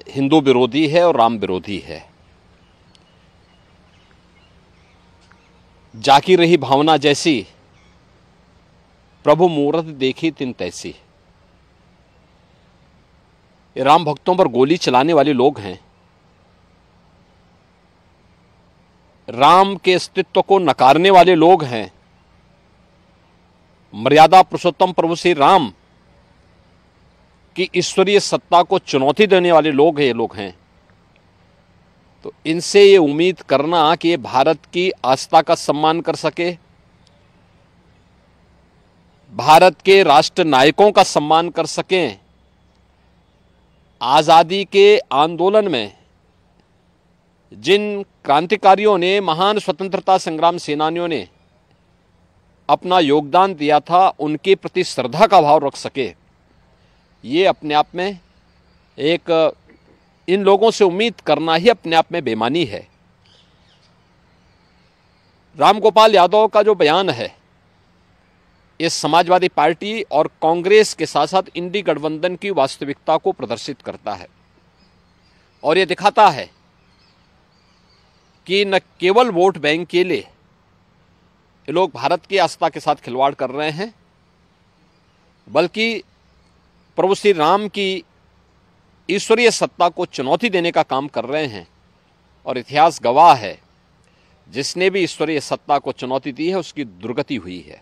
हिंदू विरोधी है और राम विरोधी है। जाकी रही भावना जैसी, प्रभु मूरत देखी तिन तैसी। ये राम भक्तों पर गोली चलाने वाले लोग हैं, राम के अस्तित्व को नकारने वाले लोग हैं, मर्यादा पुरुषोत्तम प्रभु श्री राम की ईश्वरीय सत्ता को चुनौती देने वाले लोग ये लोग हैं। तो इनसे ये उम्मीद करना कि ये भारत की आस्था का सम्मान कर सके, भारत के राष्ट्र नायकों का सम्मान कर सकें, आजादी के आंदोलन में जिन क्रांतिकारियों ने, महान स्वतंत्रता संग्राम सेनानियों ने अपना योगदान दिया था, उनके प्रति श्रद्धा का भाव रख सके, ये अपने आप में एक, इन लोगों से उम्मीद करना ही अपने आप में बेईमानी है। रामगोपाल यादव का जो बयान है, ये समाजवादी पार्टी और कांग्रेस के साथ साथ इंडी गठबंधन की वास्तविकता को प्रदर्शित करता है और ये दिखाता है कि न केवल वोट बैंक के लिए ये लोग भारत की आस्था के साथ खिलवाड़ कर रहे हैं, बल्कि प्रभु श्री राम की ईश्वरीय सत्ता को चुनौती देने का काम कर रहे हैं। और इतिहास गवाह है, जिसने भी ईश्वरीय सत्ता को चुनौती दी है उसकी दुर्गति हुई है।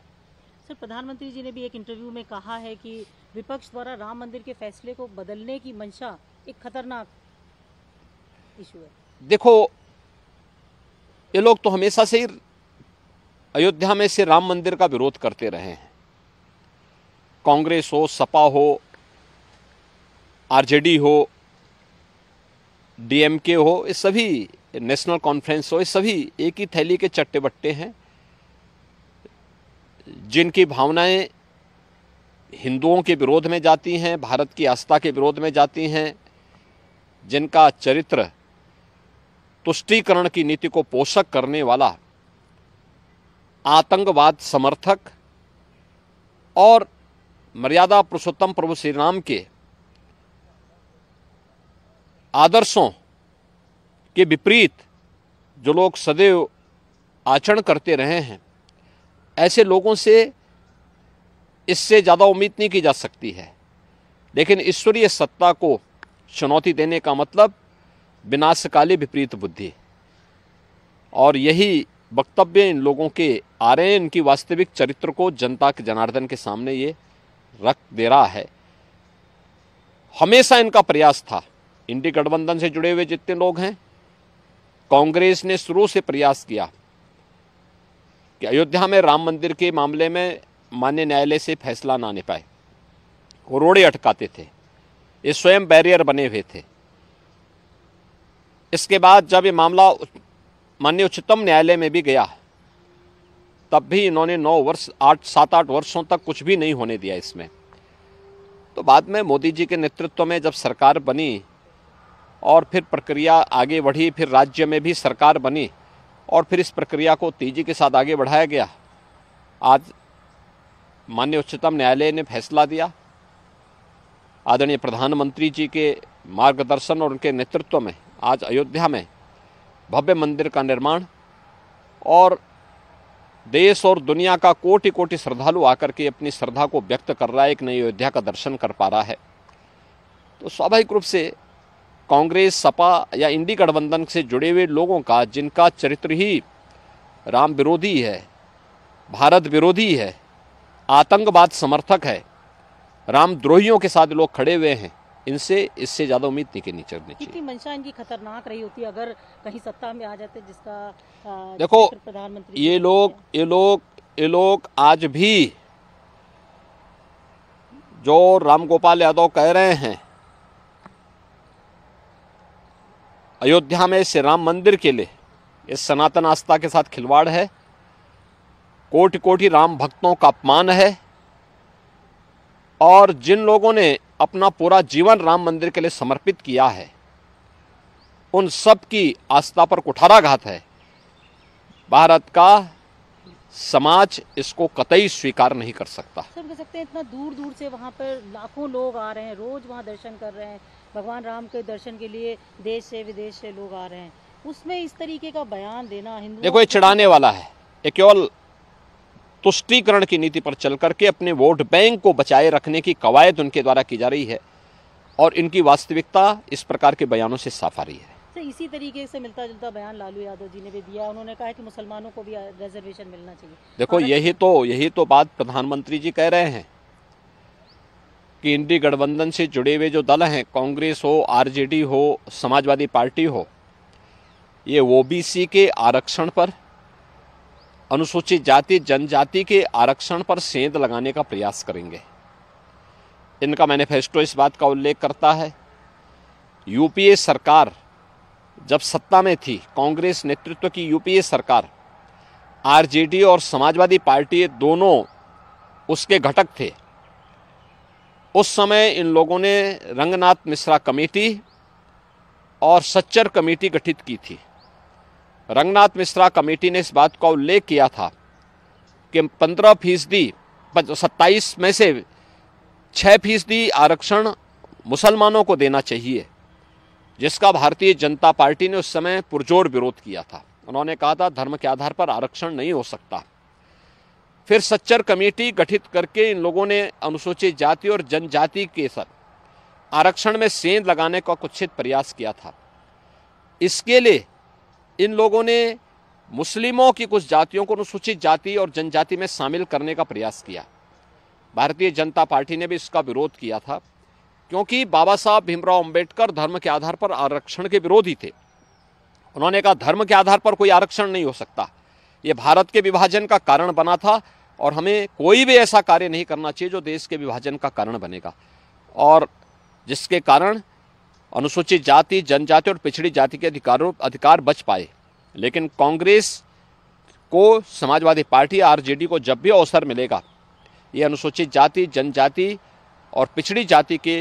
सर, प्रधानमंत्री जी ने भी एक इंटरव्यू में कहा है कि विपक्ष द्वारा राम मंदिर के फैसले को बदलने की मंशा एक खतरनाक इशू है। देखो, ये लोग तो हमेशा से ही अयोध्या में से राम मंदिर का विरोध करते रहे हैं। कांग्रेस हो, सपा हो, आरजेडी हो, डीएमके हो, ये सभी, नेशनल कॉन्फ्रेंस हो, ये सभी एक ही थैली के चट्टे बट्टे हैं, जिनकी भावनाएं हिंदुओं के विरोध में जाती हैं, भारत की आस्था के विरोध में जाती हैं, जिनका चरित्र तुष्टीकरण की नीति को पोषक करने वाला आतंकवाद समर्थक और मर्यादा पुरुषोत्तम प्रभु श्री राम के आदर्शों के विपरीत जो लोग सदैव आचरण करते रहे हैं, ऐसे लोगों से इससे ज़्यादा उम्मीद नहीं की जा सकती है। लेकिन ईश्वरीय सत्ता को चुनौती देने का मतलब विनाशकाली विपरीत बुद्धि, और यही वक्तव्य इन लोगों के आ रहे हैं। इनकी वास्तविक चरित्र को जनता के जनार्दन के सामने ये रख दे रहा है। हमेशा इनका प्रयास था, इंडी गठबंधन से जुड़े हुए जितने लोग हैं, कांग्रेस ने शुरू से प्रयास किया कि अयोध्या में राम मंदिर के मामले में माननीय न्यायालय से फैसला ना आने पाए। वो रोड़े अटकाते थे, ये स्वयं बैरियर बने हुए थे। इसके बाद जब ये मामला माननीय उच्चतम न्यायालय में भी गया, तब भी इन्होंने 9 वर्ष 7-8 वर्षों तक कुछ भी नहीं होने दिया इसमें। तो बाद में मोदी जी के नेतृत्व में जब सरकार बनी और फिर प्रक्रिया आगे बढ़ी, फिर राज्य में भी सरकार बनी और फिर इस प्रक्रिया को तेजी के साथ आगे बढ़ाया गया। आज माननीय उच्चतम न्यायालय ने फैसला दिया, आदरणीय प्रधानमंत्री जी के मार्गदर्शन और उनके नेतृत्व में आज अयोध्या में भव्य मंदिर का निर्माण, और देश और दुनिया का कोटि कोटि श्रद्धालु आकर के अपनी श्रद्धा को व्यक्त कर रहा है, एक नई अयोध्या का दर्शन कर पा रहा है। तो स्वाभाविक रूप से कांग्रेस, सपा या इंडी गठबंधन से जुड़े हुए लोगों का, जिनका चरित्र ही राम विरोधी है, भारत विरोधी है, आतंकवाद समर्थक है, रामद्रोहियों के साथ लोग खड़े हुए हैं, इनसे इससे ज़्यादा उम्मीद नहीं करनी चाहिए। कितनी मंशा इनकी खतरनाक रही होती अगर कहीं सत्ता में आ जाते, जिसका देखो, प्रधानमंत्री ये लोग आज भी जो रामगोपाल यादव कह रहे हैं, अयोध्या में श्री राम मंदिर के लिए इस सनातन आस्था के साथ खिलवाड़ है, कोटि कोटि राम भक्तों का अपमान है, और जिन लोगों ने अपना पूरा जीवन राम मंदिर के लिए समर्पित किया है, उन सब की आस्था पर कुठाराघात है। भारत का समाज इसको कतई स्वीकार नहीं कर सकता। सर, कह सकते हैं इतना दूर दूर से वहाँ पर लाखों लोग आ रहे हैं, रोज वहाँ दर्शन कर रहे हैं, भगवान राम के दर्शन के लिए देश से विदेश से लोग आ रहे हैं, उसमें इस तरीके का बयान देना हिंदुओं देखो, ये चिढ़ाने वाला है। ये केवल तुष्टीकरण की नीति पर चल करके अपने वोट बैंक को बचाए रखने की कवायद उनके द्वारा की जा रही है और इनकी वास्तविकता इस प्रकार के बयानों से साफ आ रही है। तो इसी तरीके से मिलता जुलता बयान लालू यादव जी ने भी दिया। उन्होंने कहा कि मुसलमानों को भी रिजर्वेशन मिलना चाहिए। देखो, यही तो बात प्रधानमंत्री जी कह रहे हैं कि इंडी गठबंधन से जुड़े हुए जो दल हैं, कांग्रेस हो, आरजेडी हो, समाजवादी पार्टी हो, ये ओबीसी के आरक्षण पर, अनुसूचित जाति जनजाति के आरक्षण पर सेंध लगाने का प्रयास करेंगे। इनका मैनिफेस्टो इस बात का उल्लेख करता है, यूपीए सरकार जब सत्ता में थी, कांग्रेस नेतृत्व की यूपीए सरकार, आरजेडी और समाजवादी पार्टी दोनों उसके घटक थे। उस समय इन लोगों ने रंगनाथ मिश्रा कमेटी और सच्चर कमेटी गठित की थी। रंगनाथ मिश्रा कमेटी ने इस बात का उल्लेख किया था कि 15% 27 में से 6% आरक्षण मुसलमानों को देना चाहिए, जिसका भारतीय जनता पार्टी ने उस समय पुरजोर विरोध किया था। उन्होंने कहा था धर्म के आधार पर आरक्षण नहीं हो सकता। फिर सच्चर कमेटी गठित करके इन लोगों ने अनुसूचित जाति और जनजाति के साथ आरक्षण में सेंध लगाने का कुत्सित प्रयास किया था। इसके लिए इन लोगों ने मुस्लिमों की कुछ जातियों को अनुसूचित जाति और जनजाति में शामिल करने का प्रयास किया। भारतीय जनता पार्टी ने भी इसका विरोध किया था, क्योंकि बाबा साहब भीमराव अंबेडकर धर्म के आधार पर आरक्षण के विरोधी थे। उन्होंने कहा धर्म के आधार पर कोई आरक्षण नहीं हो सकता, ये भारत के विभाजन का कारण बना था और हमें कोई भी ऐसा कार्य नहीं करना चाहिए जो देश के विभाजन का कारण बनेगा, और जिसके कारण अनुसूचित जाति, जनजाति और पिछड़ी जाति के अधिकार बच पाए। लेकिन कांग्रेस को, समाजवादी पार्टी, आरजेडी को जब भी अवसर मिलेगा, ये अनुसूचित जाति, जनजाति और पिछड़ी जाति के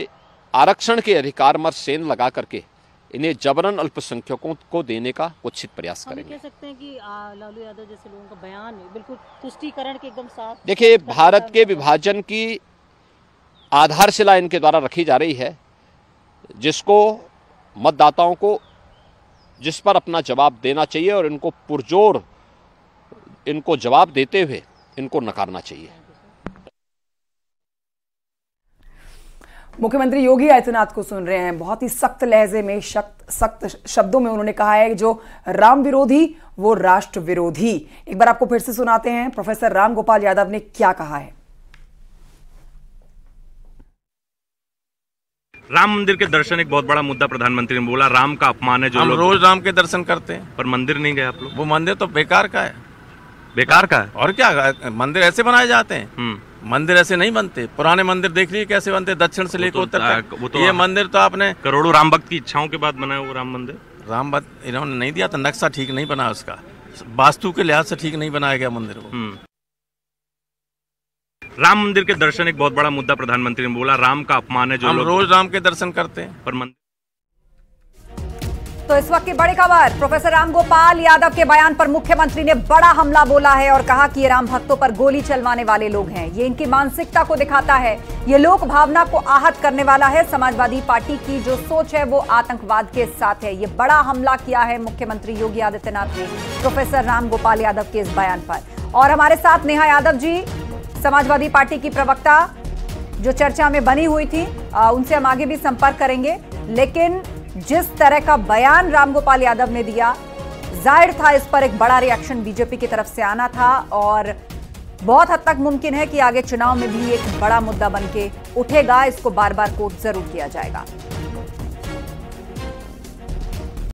आरक्षण के अधिकार में सेंध लगा करके इन्हें जबरन अल्पसंख्यकों को देने का कुत्सित प्रयास करेंगे। कह सकते हैं कि लालू यादव जैसे लोगों का बयान बिल्कुल तुष्टीकरण के एकदम साथ। देखिए, भारत के विभाजन की आधारशिला इनके द्वारा रखी जा रही है, जिसको मतदाताओं को, जिस पर अपना जवाब देना चाहिए और इनको पुरजोर इनको जवाब देते हुए इनको नकारना चाहिए। मुख्यमंत्री योगी आदित्यनाथ को सुन रहे हैं। बहुत ही सख्त लहजे में, सख्त शब्दों में उन्होंने कहा है कि जो राम विरोधी वो राष्ट्र विरोधी। एक बार आपको फिर से सुनाते हैं प्रोफेसर राम गोपाल यादव ने क्या कहा है। राम मंदिर के दर्शन एक बहुत बड़ा मुद्दा प्रधानमंत्री ने बोला, राम का अपमान है जो हम रोज राम के दर्शन करते हैं, पर मंदिर नहीं गए आप लोग। वो मंदिर तो बेकार का है। बेकार का है? और क्या, मंदिर ऐसे बनाए जाते हैं? मंदिर ऐसे नहीं बनते। पुराने मंदिर देख लीजिए कैसे बनते, दक्षिण से लेकर उत्तर तक। ये मंदिर तो आपने करोड़ों राम भक्त की इच्छाओं के बाद बनाया वो राम मंदिर। राम भक्त इन्होंने नहीं दिया था, नक्शा ठीक नहीं बना, उसका वास्तु के लिहाज से ठीक नहीं बनाया गया मंदिर को। राम मंदिर के दर्शन एक बहुत बड़ा मुद्दा प्रधानमंत्री ने बोला, राम का अपमान है जो हम रोज राम के दर्शन करते हैं, पर मंदिर। तो इस वक्त की बड़ी खबर, प्रोफेसर राम गोपाल यादव के बयान पर मुख्यमंत्री ने बड़ा हमला बोला है और कहा कि ये राम भक्तों पर गोली चलवाने वाले लोग हैं। ये इनकी मानसिकता को दिखाता है, ये लोक भावना को आहत करने वाला है। समाजवादी पार्टी की जो सोच है वो आतंकवाद के साथ है। ये बड़ा हमला किया है मुख्यमंत्री योगी आदित्यनाथ ने प्रोफेसर राम गोपाल यादव के इस बयान पर। और हमारे साथ नेहा यादव जी, समाजवादी पार्टी की प्रवक्ता, जो चर्चा में बनी हुई थी, उनसे हम आगे भी संपर्क करेंगे। लेकिन जिस तरह का बयान रामगोपाल यादव ने दिया, जाहिर था इस पर एक बड़ा रिएक्शन बीजेपी की तरफ से आना था और बहुत हद तक मुमकिन है कि आगे चुनाव में भी एक बड़ा मुद्दा बनके उठेगा। इसको बार बार कोट जरूर किया जाएगा।